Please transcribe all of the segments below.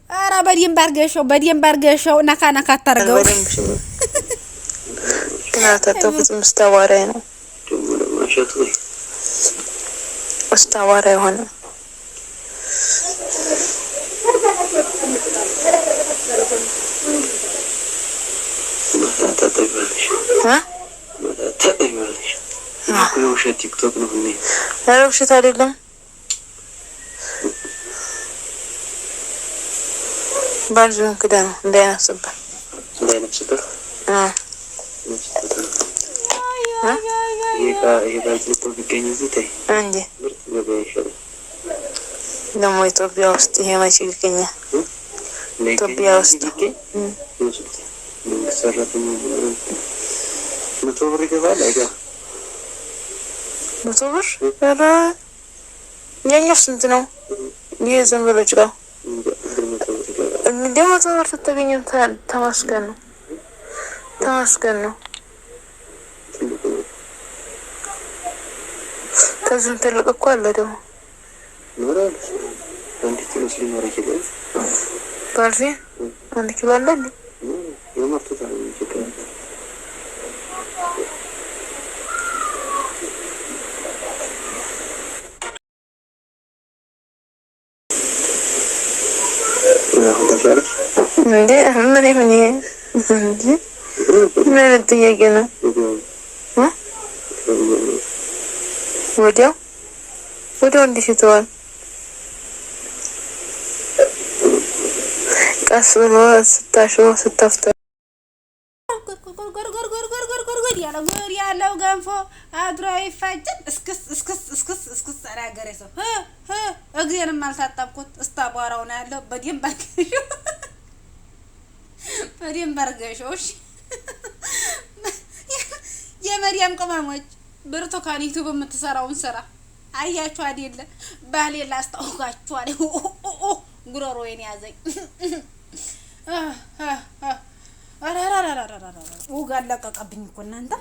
ኧረ በደንብ አድርገሽው ነካ ነካ አታርገው። كنت مستوارين مستواري هنا ها؟ كل وش تيك توك نهني لا وش تاري لهم برجون كده دينا صبر عندي ደግሞ ኢትዮጵያ ውስጥ ይሄ መቼ ይገኛል? ኢትዮጵያ ውስጥ መቶ ብር ይገባል አይገባም? መቶ ብር ኧረ የእኛው ስንት ነው? ይሄ ዝም ብሎ ጭቃው እንደ መቶ ብር ስትገኝ ተመስገን ነው ተመስገን ነው። ከዝም ትልቅ እኮ አለ ደግሞ አንድ ኪሎ ሊኖር ይችላል። ባልፊ አንድ ኪሎ አለ እንዴ? እንዴ ምን ይሁን ይሄ እንዴ ምን ጥያቄ ነው? ወዲያው እንዲህ ይተዋል። ቀስ ብሎ ስታሽው ስተፍተው ያለው ገንፎ አድሮ ይፋጭን እስክስ አራገሬ ሰው እግሬንም አልታጠብኩት እስታቧራው ነው ያለው። በደንብ አርገሽው እሺ። የመሪያም ቅመሞች ብርቱካኒቱ በምትሰራውን ስራ አያችሁ አይደለ? ባሌ ላስታውቃችኋል። ጉሮሮዬን ያዘኝ። ውጋ አለቀቀብኝ እኮ እናንተ።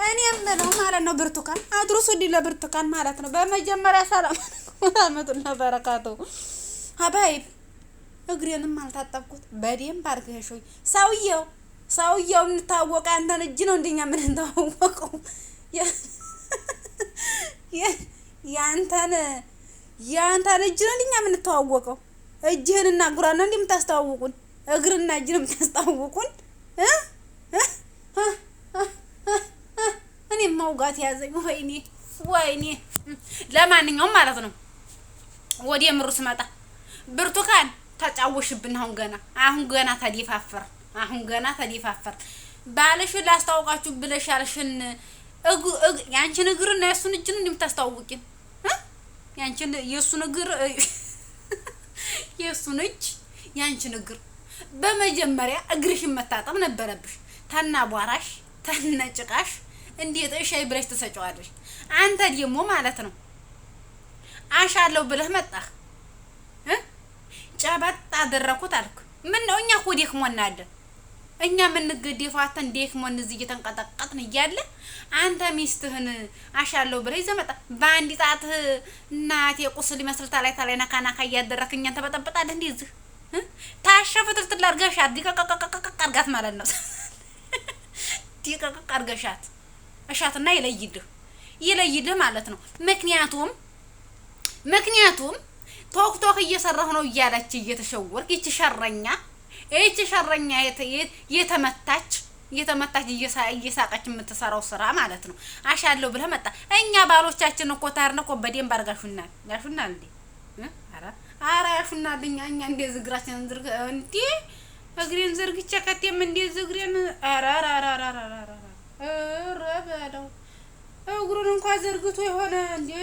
እኔ የምለው ማለት ነው ብርቱካን አድርሱ ዲለ ብርቱካን ማለት ነው። በመጀመሪያ ሰላም ወራህመቱላሂ ወበረካቱ ሀባይብ እግሬንም አልታጠብኩት በደንብ አርገሽው። ሰውየው እንታወቀ አንተን እጅ ነው እንደኛ ምን እንታወቀው ያንተን እጅ ነው እንደኛ ምን ተዋወቀው። እጅህንና ጉራን ነው እንደምታስተዋውቁን እግርና እጅ ነው የምታስተዋውቁን። እኔ ማውጋት ያዘኝ። ወይኔ ለማንኛውም ማለት ነው ወዲያ ምሩ ስመጣ ብርቱካን ተጫወሽብን። አሁን ገና ተዲፋፈር ባለሽን ላስታውቃችሁ ብለሽ ያልሽን ያንቺን እግርና የሱን እጅ ነው እንደምታስተዋውቂን። ያንቺን የሱን እግር የሱን እጅ ያንቺን እግር በመጀመሪያ እግርሽን መታጠብ ነበረብሽ። ተናቧራሽ ተነጭቃሽ እንዴት እሻይ ብለሽ ተሰጫዋለሽ። አንተ ደግሞ ማለት ነው አሻለው ብለህ መጣህ ጨበጥ አደረኩት አልኩ። ምን ነው እኛ እኮ ደክሞናል። እኛ ምን ገደፋተን ደክሞን እዚህ እየተንቀጠቀጥን እያለ አንተ ሚስትህን አሻለው ብለህ ይዘመጣ ባንዲ ጣት እናቴ ቁስል ይመስልታ ላይ ነካናካ እያደረክ እኛን ተበጠበጣለህ። እንደዚህ ታሸፈትልት ላርጋሻት ዲቀቀቀቀቀ አርጋት ማለት ነው። ዲቀቀቀ አርጋሻት እሻትና ይለይልህ ማለት ነው። ምክንያቱም ቶክ እየሰራሁ ነው እያለች እየተሸወርክ ይቺ ሸረኛ የተመታች እየሳቀች የምትሰራው ስራ ማለት ነው። አሻለው ብለህ መጣ። እኛ ባሎቻችን እኮ ታርነ እኮ በደንብ አርጋሹናል እንዴ? አራ ያሹናል። እኛ እንደ ዝግራችን ዝርግ እንዴ እግሬን ዘርግቼ ከቴም እንደ ዝግሬን ረበለው እግሩን እንኳን ዘርግቶ የሆነ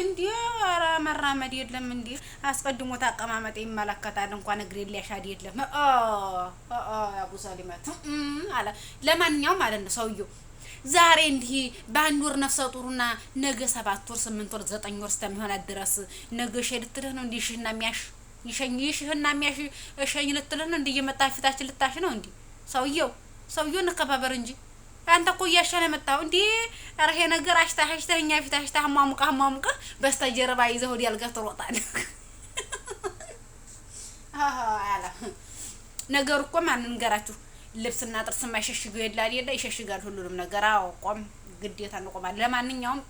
እንዴ አራ መራመድ የለም እንዴ? አስቀድሞ ታቀማመጥ ይመለከታል። እንኳን እግሬን ሊያሻድ የለም። አቡ ሰሊማት አላ ለማንኛውም ማለት ነው ሰውየው ዛሬ እንዲህ በአንድ ወር ነፍሰ ጡርና ነገ 7 ወር 8 ወር 9 ወር እስከሚሆን ድረስ ነገ ሸልትልህ ነው እንዴ? ይሽህና የሚያሽ እሸኝ ልትልህ ነው እንዴ? እየመጣ ፊታችን ልታሽ ነው እንዴ? ሰውየው እንከባበር እንጂ አንተ እኮ እያሻለ መጣው እንዴ? ኧረ ይሄ ነገር አሽታኛ ፊት አሽታ ማሙቃ በስተጀርባ ይዘው ወዲያ አልጋ ትሮጣለህ። ነገር እኮ ማን እንገራችሁ ልብስና ጥርስ የማይሸሽገው የላል የለ ይሸሽጋል ሁሉንም ነገር። አዎ ቆም ግዴታ እንቆማለን። ለማንኛውም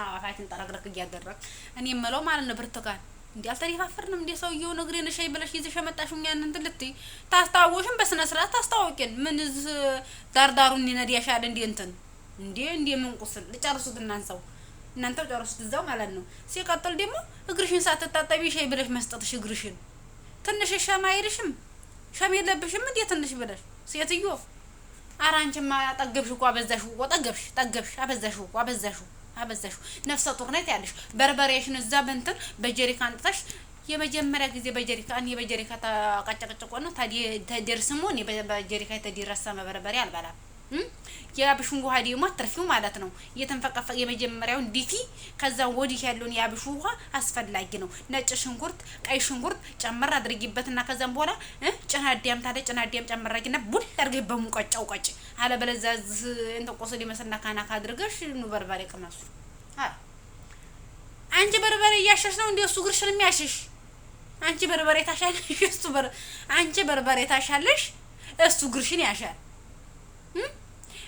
አፋችን ጠረግረክ እያደረክ እኔ የምለው ማለት ነው ብርቱካን እንዴ አልተደፋፈርንም እንዴ ሰውየው ነግሬን ሻይ ብለሽ ይዘሽ መጣሽው ያን እንትን ልትይ ታስታውሽም በስነ ስርዓት ታስታውቂን። ምን ዳርዳሩን ይነዲያሻል እንዴ እንዴ ምን ቁስል ልጨርሱት እናንተው ጨርሱት እዛው ማለት ነው። ሲቀጥል ደግሞ እግርሽን ሳትታጠቢ ሻይ ብለሽ መስጠትሽ እግርሽን ትንሽ ሻማ አይልሽም? ሻም የለብሽም እንዴ ትንሽ ብለሽ ሴትዮ? ኧረ አንቺማ ጠገብሽ እኮ አበዛሽው እኮ ጠገብሽ አበዛሽው ነፍሰ ጡር ነሽ ያለሽ በርበሬሽን እዛ በእንትን በጀሪካን አንጥተሽ የመጀመሪያ ጊዜ በጀሪካ ተቀጨቀጨቆ ነው ተደርስሞ እኔ በጀሪካ የተደረሰ በርበሬ አልበላም። የአብሹን ውሃ ደግሞ አትርፊው ማለት ነው። የተንፈቀፈቀ የመጀመሪያውን ዲፊ ከዛ ወዲህ ያለውን የአብሹ ውሃ አስፈላጊ ነው። ነጭ ሽንኩርት፣ ቀይ ሽንኩርት ጨመር አድርጊበትና ከዛም በኋላ ጭናዲያም ጭናዲያም ጨመር አድርጊና ቡል አድርገሽ በሙቀጫው ቀጭ አለበለዚያ እንትን ቆስል ይመስልና ካናካ አድርገሽ ኑ በርበሬ ቅመሱ። አንቺ በርበሬ እያሸሽ ነው እንዴ እሱ ግርሽን የሚያሽሽ? አንቺ በርበሬ ታሻለሽ እሱ ግርሽን ያሻል።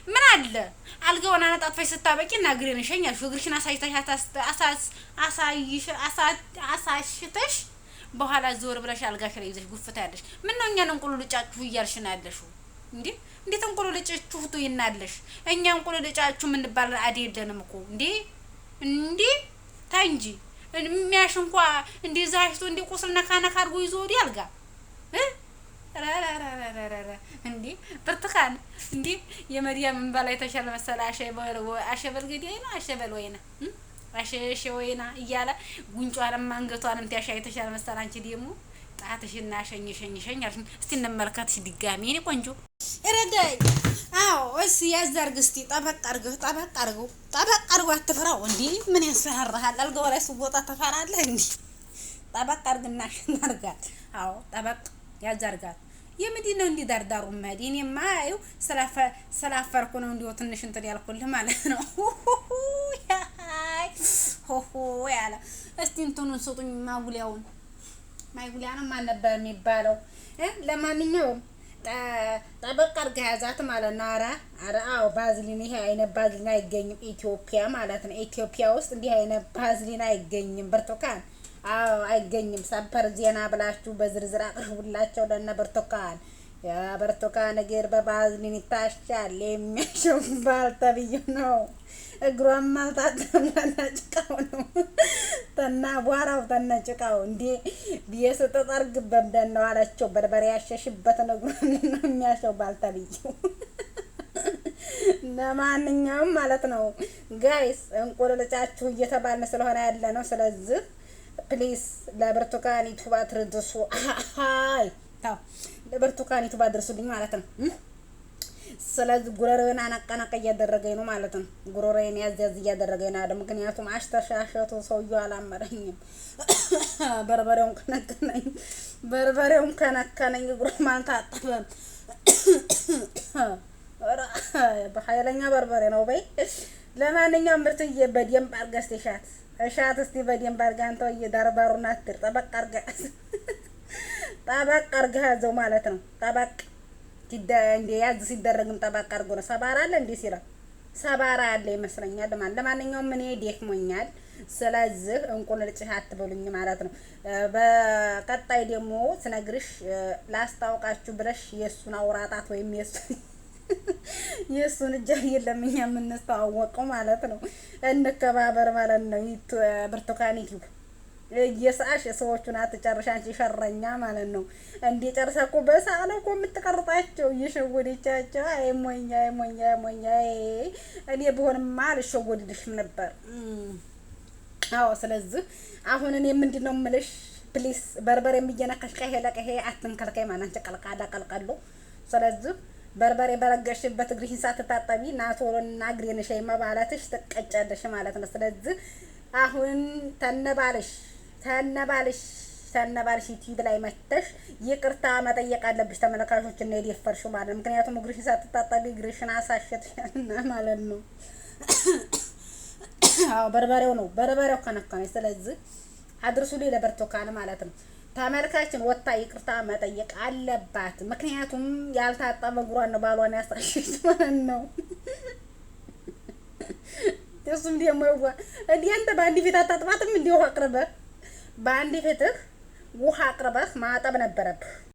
ምን አለ አልጋውን አነጣጥፈሽ ስታበቂ እና እግሬን ሸኛል እግርሽን አሳይተሽ በኋላ ዞር ብለሽ አልጋሽ ላይ ይዘሽ ጉፍታ ያለሽ ምን ነው እኛን እንቁልልጫችሁ እያልሽ ነው ያለሽው እንዴ? እንዴት እንቁልልጫችሁ ትይናለሽ? እኛ እንቁልልጫችሁ ምን ባል አይደለንም እኮ እንዴ ታይ እንጂ የሚያሽ እንኳን እንዴ ዛሽቶ እንዴ ቁስል ነካነካ አድርጎ ይዞ ወዲህ አልጋ እንዴ ብርቱካን እንዴ የመዲያም እንባላ የተሻለ መሰለ አሸበል ገዳይ ነው አሸበል ወይና እያለ ጉንጯንም አንገቷንም ታሻ የተሻለ መሰለ። አንቺ ደግሞ ጣትሽና ሸኝ አልሽ። እስቲ እንመልከትሽ ድጋሚ እኔ ቆንጆ እረዳይ። አዎ እሺ ያዛርግ እስቲ ጠበቅ አድርገው አትፍራው እንዴ ምን ያስፈራራሃል? አልጋው ላይ ስቦታ ተፈራለህ እንዴ? ጠበቅ አድርግና ሽናርጋት። አዎ ጠበቅ ያዛርጋት። የምንድነው እንዲ ዳርዳሩ ማዲ? እኔማ አዩ ስላፈርኩ ነው እንዲው ትንሽ እንትን ያልኩልህ ማለት ነው። ያለ እስቲ እንትኑን ስጡኝ ማጉሊያውን። ማጉሊያንም ማን ነበር የሚባለው? ለማንኛውም ጠበቅ አድርገህ ያዛት ማለት ነው። ኧረ አዎ ባዝሊን፣ ይሄ አይነት ባዝሊን አይገኝም ኢትዮጵያ ማለት ነው። ኢትዮጵያ ውስጥ እንዲህ አይነት ባዝሊን አይገኝም ብርቱካን። አዎ አይገኝም። ሰበር ዜና ብላችሁ በዝርዝር አቅርቡላቸው ለነ ብርቱካን። ያ ብርቱካን እግር በባዝሊን ይታሻል የሚያሸው ባልተብዬው ነው። እግሯን ማልታጠም ተነጭቃው ነው ተናቧራው ተነጭቃው እንዴ ቢየስ ተጠርግ በምደን ነው አላቸው። በርበሬ ያሸሽበት ነው የሚያሸው ባልተብዬው። ለማንኛውም ማለት ነው ጋይስ እንቁልልጫችሁ እየተባልን ስለሆነ ያለ ነው። ስለዚህ ፕሊስ ለብርቱካን ዩቲዩብ አድርሱ። አይ ታው ለብርቱካን ዩቲዩብ አድርሱልኝ ማለት ነው። ስለዚህ ጉሮሮዬን አናቀናቀ እያደረገኝ ነው ማለት ነው። ጉሮሮዬን ያዝ እያደረገኝ ነው አይደል? ምክንያቱም አሽተሻሸቱ ሰውዬው አላመረኝም። በርበሬውን ከነከነኝ እግሩ ማለት አጠበም። በኃይለኛ በርበሬ ነው በይ። ለማንኛውም ምርትዬ በደንብ አድርገሽ እሻት እስቲ በደንብ አድርገህ አንተ እየዳርባሩና አትር ጠበቅ አድርገህ ያዘው ማለት ነው። ጠበቅ እንደ ያዝ ሲደረግም ጠበቅ አድርጎ ነው። ሰባራ አለ እንዴ ሲራ ሰባራ አለ ይመስለኛል። ለማንኛውም እኔ ደክሞኛል። ስለዚህ እንቁልልጭህ አትበሉኝ ማለት ነው። በቀጣይ ደግሞ ስነግርሽ ላስታውቃችሁ ብለሽ የሱን አውራጣት ወይም የሱን እጅ የለም እኛ የምንስተዋወቀው ማለት ነው። እንከባበር ማለት ነው። ብርቱካን ዩቲዩብ እየሳሽ ሰዎቹን አትጨርሽ አንቺ ሸረኛ ማለት ነው። እንዴ ጨርሰህ እኮ በሰዓት ነው እኮ የምትቀርጣቸው እየሸወደቻቸው። አይ ሞኛ እኔ ብሆንማ አልሸወድልሽም ነበር። አዎ ስለዚህ አሁን እኔ ምንድነው የምልሽ ፕሊስ በርበሬ የሚየነካሽ ቀሄ ለቀሄ አትንከልከይ ማለት አንቺ ቀልቃሎ። ስለዚህ በርበሬ በረገሽበት እግርሽን ሳትታጠቢ ናቶሎና እግሬን ሻይ ማባላትሽ ትቀጫለሽ ማለት ነው። ስለዚህ አሁን ተነባልሽ ዩቲዩብ ላይ መተሽ ይቅርታ መጠየቅ አለብሽ ተመልካቾች እና የደፈርሽው ማለት ነው። ምክንያቱም እግርሽን ሳትታጠቢ እግርሽን አሳሸትሽና ማለት ነው። አዎ በርበሬው ከነካነሽ። ስለዚህ አድርሱልኝ ለብርቱካን ማለት ነው። ተመልካችን ወጣ ይቅርታ መጠየቅ አለባት። ምክንያቱም ያልታጠበ እግሯን ነው ባሏን ያሳሽሽ ማለት ነው። እሱም ደግሞ እንዴ አንተ በአንድ ፊት አታጥባትም? እንዴ ውሃ አቅርበህ በአንድ ፊትህ ውሃ አቅርበህ ማጠብ ነበረብህ።